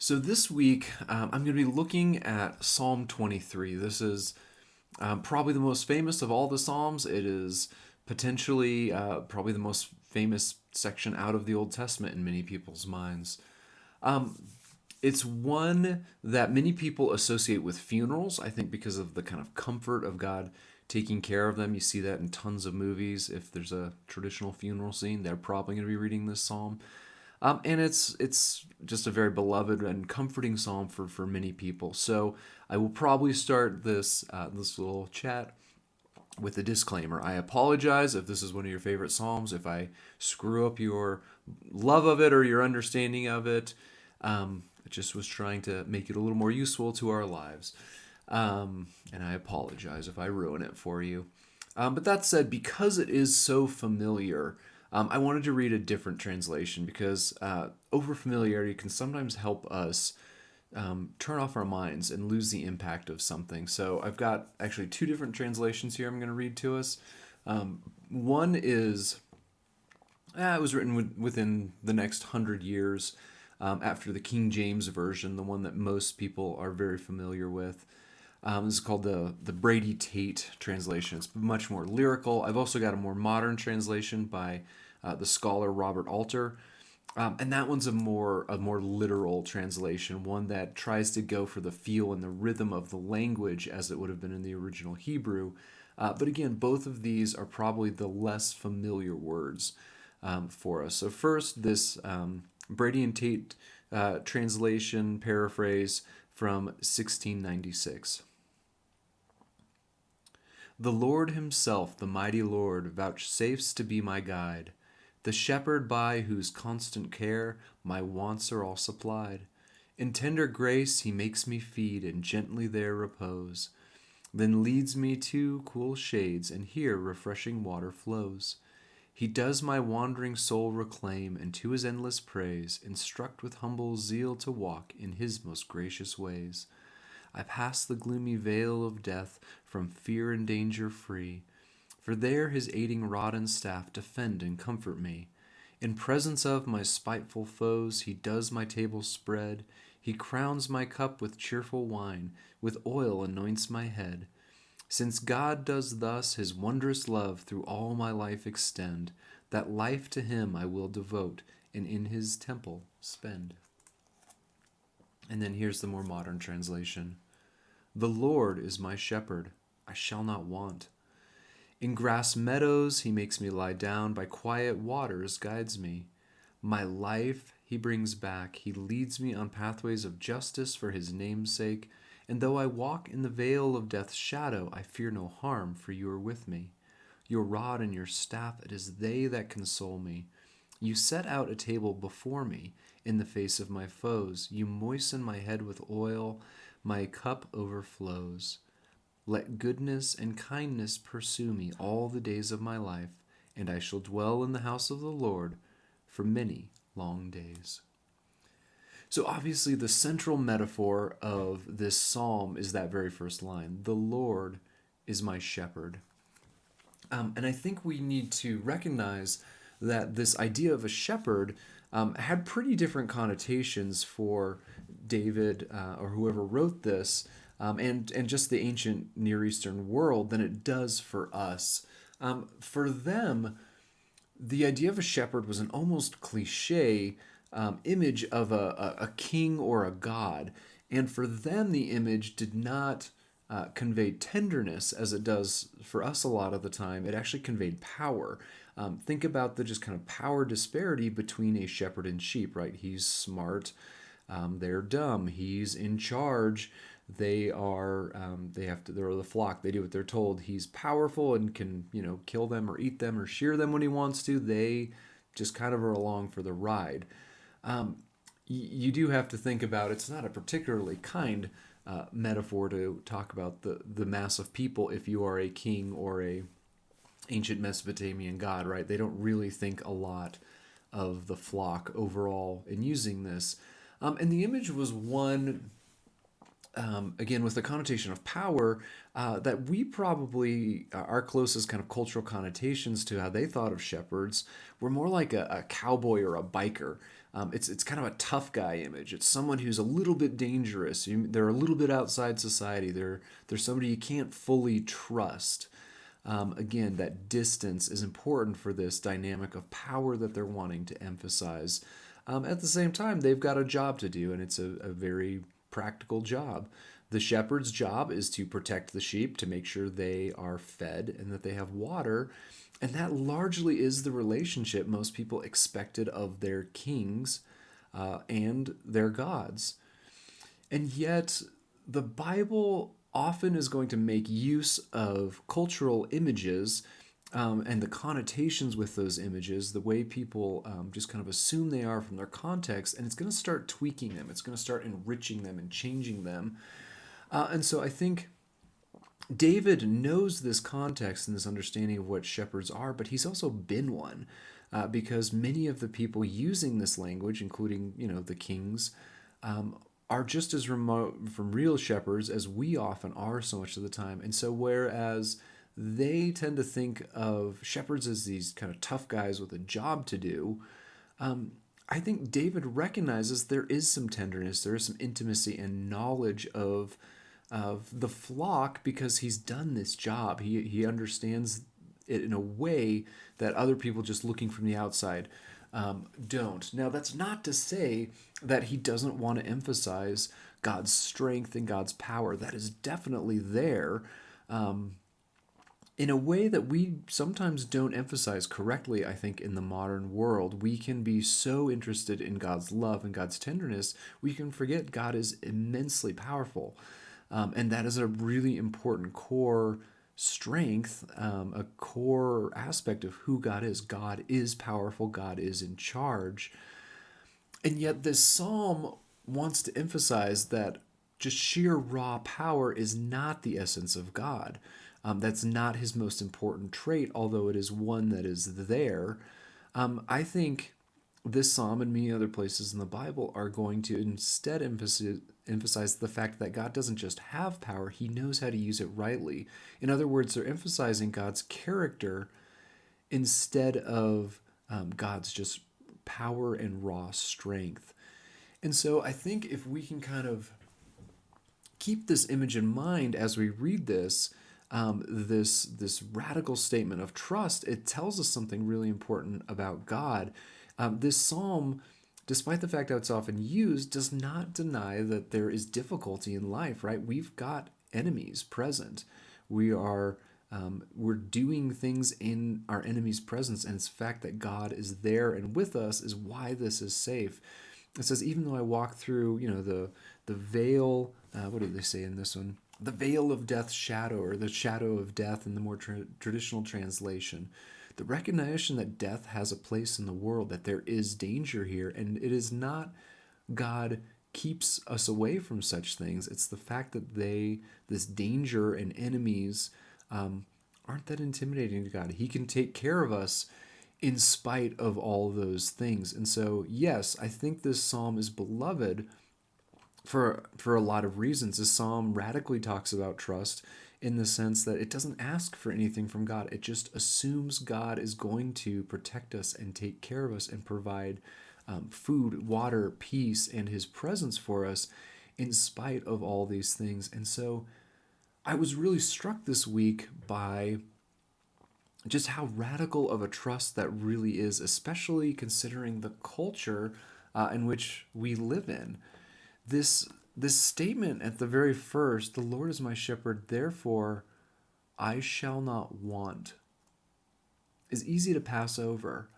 So this week, I'm going to be looking at Psalm 23. This is probably the most famous of all the Psalms. It is potentially probably the most famous section out of the Old Testament in many people's minds. It's one that many people associate with funerals, I think, because of the kind of comfort of God taking care of them. You see that in tons of movies. If there's a traditional funeral scene, they're probably going to be reading this psalm. And it's just a very beloved and comforting psalm for many people. So I will probably start this little chat with a disclaimer. I apologize if this is one of your favorite psalms. If I screw up your love of it or your understanding of it, I just was trying to make it a little more useful to our lives. And I apologize if I ruin it for you. But that said, because it is so familiar, I wanted to read a different translation because over familiarity can sometimes help us turn off our minds and lose the impact of something. So I've got actually two different translations here I'm going to read to us. One is, it was written within the next 100 years after the King James Version, the one that most people are very familiar with. This is called the Brady Tate translation. It's much more lyrical. I've also got a more modern translation by the scholar Robert Alter, and that one's a more literal translation, one that tries to go for the feel and the rhythm of the language as it would have been in the original Hebrew. But again, both of these are probably the less familiar words for us. So first, this Brady and Tate translation paraphrase from 1696. The Lord himself, the mighty Lord, vouchsafes to be my guide, the shepherd by whose constant care my wants are all supplied. In tender grace he makes me feed and gently there repose, then leads me to cool shades, and here refreshing water flows. He does my wandering soul reclaim, and to his endless praise instruct with humble zeal to walk in his most gracious ways. I pass the gloomy vale of death, from fear and danger free, for there his aiding rod and staff defend and comfort me. In presence of my spiteful foes, he does my table spread. He crowns my cup with cheerful wine, with oil anoints my head. Since God does thus his wondrous love through all my life extend, that life to him I will devote, and in his temple spend. And then here's the more modern translation. The Lord is my shepherd, I shall not want. In grass meadows he makes me lie down, by quiet waters guides me. My life he brings back, he leads me on pathways of justice for his name's sake. And though I walk in the vale of death's shadow, I fear no harm, for you are with me. Your rod and your staff, it is they that console me. You set out a table before me in the face of my foes. You moisten my head with oil, my cup overflows. Let goodness and kindness pursue me all the days of my life, and I shall dwell in the house of the Lord for many long days. So, obviously, the central metaphor of this psalm is that very first line: the Lord is my shepherd. And I think we need to recognize that this idea of a shepherd had pretty different connotations for David or whoever wrote this, and just the ancient Near Eastern world than it does for us. For them, the idea of a shepherd was an almost cliche image of a king or a god. And for them, the image did not convey tenderness as it does for us a lot of the time. It actually conveyed power. Think about the just kind of power disparity between a shepherd and sheep, right? He's smart, they're dumb. He's in charge. They're the flock. They do what they're told. He's powerful and can, kill them or eat them or shear them when he wants to. They just kind of are along for the ride. You do have to think about it's not a particularly kind metaphor to talk about the mass of people if you are a king or a ancient Mesopotamian god, right? They don't really think a lot of the flock overall in using this. And the image was one, again, with the connotation of power, that we probably, our closest kind of cultural connotations to how they thought of shepherds were more like a cowboy or a biker. It's kind of a tough guy image. It's someone who's a little bit dangerous. They're a little bit outside society. They're somebody you can't fully trust. Again, that distance is important for this dynamic of power that they're wanting to emphasize. At the same time, they've got a job to do, and it's a very practical job. The shepherd's job is to protect the sheep, to make sure they are fed and that they have water. And that largely is the relationship most people expected of their kings and their gods. And yet, the Bible often is going to make use of cultural images and the connotations with those images, the way people just kind of assume they are from their context, and it's going to start tweaking them. It's going to start enriching them and changing them. And so I think David knows this context and this understanding of what shepherds are, but he's also been one. Because many of the people using this language, including the kings, are just as remote from real shepherds as we often are so much of the time. And so whereas they tend to think of shepherds as these kind of tough guys with a job to do, I think David recognizes there is some tenderness, there is some intimacy and knowledge of the flock because he's done this job. He understands it in a way that other people just looking from the outside don't. Now, that's not to say that he doesn't want to emphasize God's strength and God's power. That is definitely there in a way that we sometimes don't emphasize correctly, I think, in the modern world. We can be so interested in God's love and God's tenderness, we can forget God is immensely powerful. And that is a really important core strength, a core aspect of who God is. God is powerful, God is in charge. And yet, this psalm wants to emphasize that just sheer raw power is not the essence of God. That's not his most important trait, although it is one that is there. I think this psalm and many other places in the Bible are going to instead emphasize the fact that God doesn't just have power, he knows how to use it rightly. In other words, they're emphasizing God's character instead of God's just power and raw strength. And so I think if we can kind of keep this image in mind as we read this, this radical statement of trust, it tells us something really important about God. This psalm, despite the fact that it's often used, does not deny that there is difficulty in life, right? We've got enemies present. We're doing things in our enemy's presence, and it's the fact that God is there and with us is why this is safe. It says, even though I walk through, the veil, what do they say in this one? The veil of death's shadow, or the shadow of death in the more traditional translation. The recognition that death has a place in the world, that there is danger here, and it is not God keeps us away from such things. It's the fact that this danger and enemies, aren't that intimidating to God. He can take care of us in spite of all those things. And so, yes, I think this psalm is beloved for a lot of reasons. This psalm radically talks about trust in the sense that it doesn't ask for anything from God. It just assumes God is going to protect us and take care of us and provide food, water, peace, and his presence for us in spite of all these things. And so I was really struck this week by just how radical of a trust that really is, especially considering the culture in which we live in. This statement at the very first, the Lord is my shepherd, therefore I shall not want, is easy to pass over.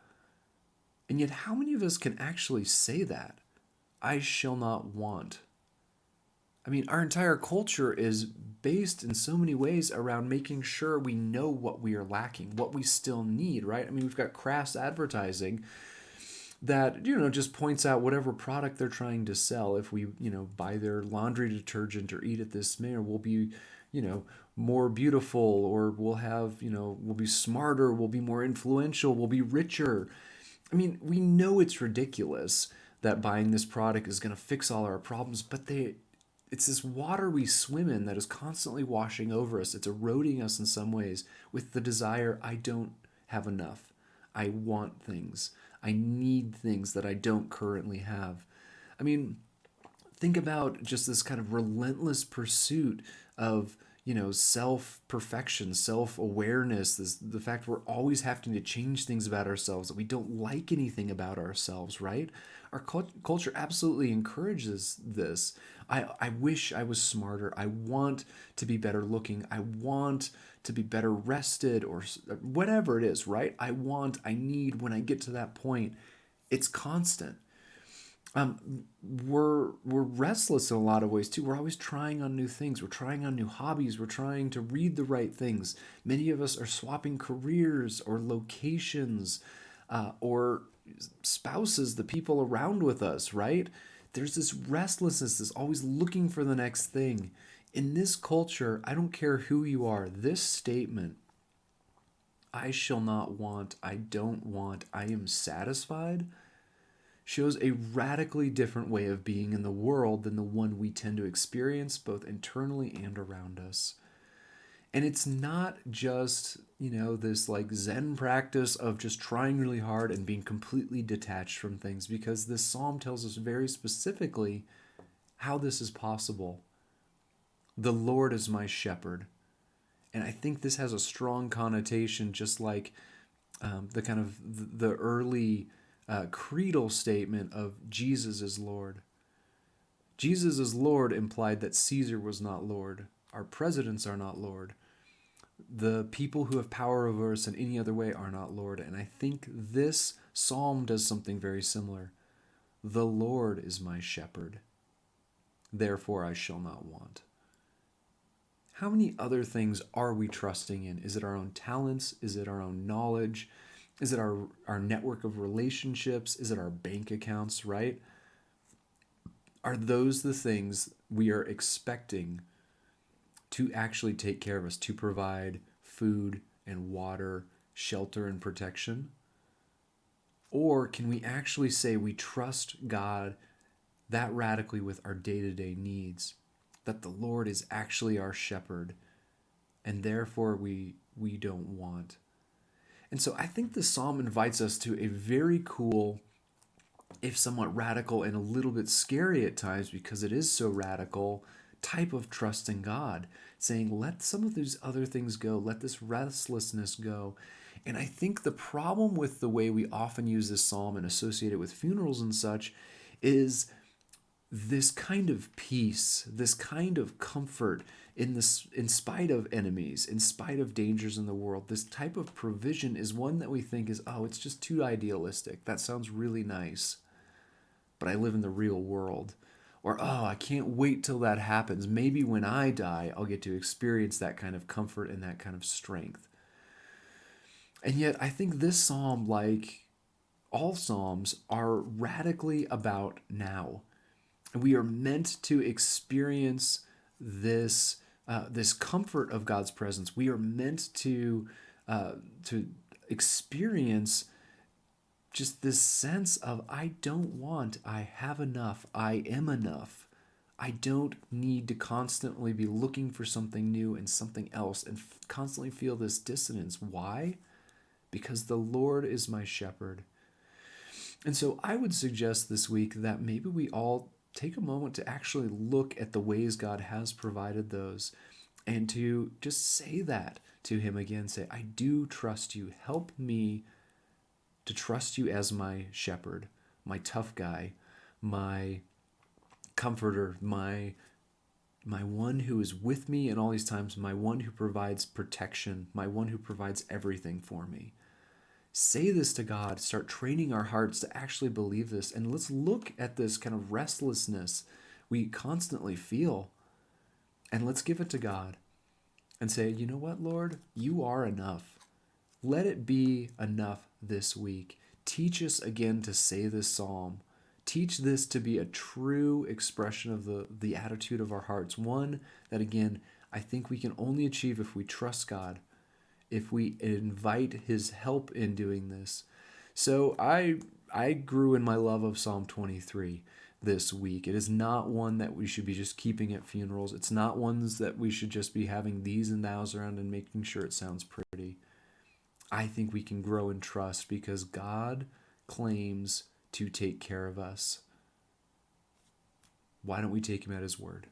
And yet, how many of us can actually say that? I shall not want. I mean, our entire culture is based in so many ways around making sure we know what we are lacking, what we still need, right? I mean, we've got crass advertising that, just points out whatever product they're trying to sell. If we, buy their laundry detergent or eat at this manner, we'll be, more beautiful, or we'll have, we'll be smarter, we'll be more influential, we'll be richer. I mean, we know it's ridiculous that buying this product is going to fix all our problems, but it's this water we swim in that is constantly washing over us. It's eroding us in some ways with the desire, I don't have enough. I want things. I need things that I don't currently have. I mean, think about just this kind of relentless pursuit of self perfection, self awareness, this the fact we're always having to change things about ourselves, that we don't like anything about ourselves, right? Our culture absolutely encourages this. I wish I was smarter. I want to be better looking. I want to be better rested, or whatever it is, right? I need. When I get to that point, it's constant. We're restless in a lot of ways too. We're always trying on new things. We're trying on new hobbies. We're trying to read the right things. Many of us are swapping careers or locations, or spouses, the people around with us, right? There's this restlessness, this always looking for the next thing. In this culture, I don't care who you are, this statement, I shall not want, I don't want, I am satisfied, shows a radically different way of being in the world than the one we tend to experience both internally and around us. And it's not just, this like Zen practice of just trying really hard and being completely detached from things, because this psalm tells us very specifically how this is possible. The Lord is my shepherd. And I think this has a strong connotation, just like the kind of the early creedal statement of Jesus is Lord. Jesus is Lord implied that Caesar was not Lord. Our presidents are not Lord. The people who have power over us in any other way are not Lord. And I think this psalm does something very similar. The Lord is my shepherd. Therefore I shall not want. How many other things are we trusting in? Is it our own talents? Is it our own knowledge? Is it our network of relationships? Is it our bank accounts, right? Are those the things we are expecting to actually take care of us, to provide food and water, shelter and protection? Or can we actually say we trust God that radically with our day-to-day needs, that the Lord is actually our shepherd, and therefore we don't want? And so I think the psalm invites us to a very cool, if somewhat radical and a little bit scary at times because it is so radical, type of trust in God, saying, let some of these other things go, let this restlessness go. And I think the problem with the way we often use this psalm and associate it with funerals and such is this kind of peace, this kind of comfort in spite of enemies, in spite of dangers in the world. This type of provision is one that we think is, oh, it's just too idealistic. That sounds really nice, but I live in the real world. Or, oh, I can't wait till that happens. Maybe when I die, I'll get to experience that kind of comfort and that kind of strength. And yet, I think this psalm, like all psalms, are radically about now. We are meant to experience this this comfort of God's presence. We are meant to experience just this sense of, I don't want, I have enough, I am enough. I don't need to constantly be looking for something new and something else and constantly feel this dissonance. Why? Because the Lord is my shepherd. And so I would suggest this week that maybe we all take a moment to actually look at the ways God has provided those and to just say that to Him again. Say, I do trust you. Help me to trust you as my shepherd, my tough guy, my comforter, my one who is with me in all these times, my one who provides protection, my one who provides everything for me. Say this to God, start training our hearts to actually believe this, and let's look at this kind of restlessness we constantly feel, and let's give it to God and say, you know what, Lord, you are enough. Let it be enough this week. Teach us again to say this psalm. Teach this to be a true expression of the attitude of our hearts. One that, again, I think we can only achieve if we trust God, if we invite His help in doing this. So I grew in my love of Psalm 23 this week. It is not one that we should be just keeping at funerals. It's not ones that we should just be having these and thous around and making sure it sounds pretty. I think we can grow in trust because God claims to take care of us. Why don't we take him at his word?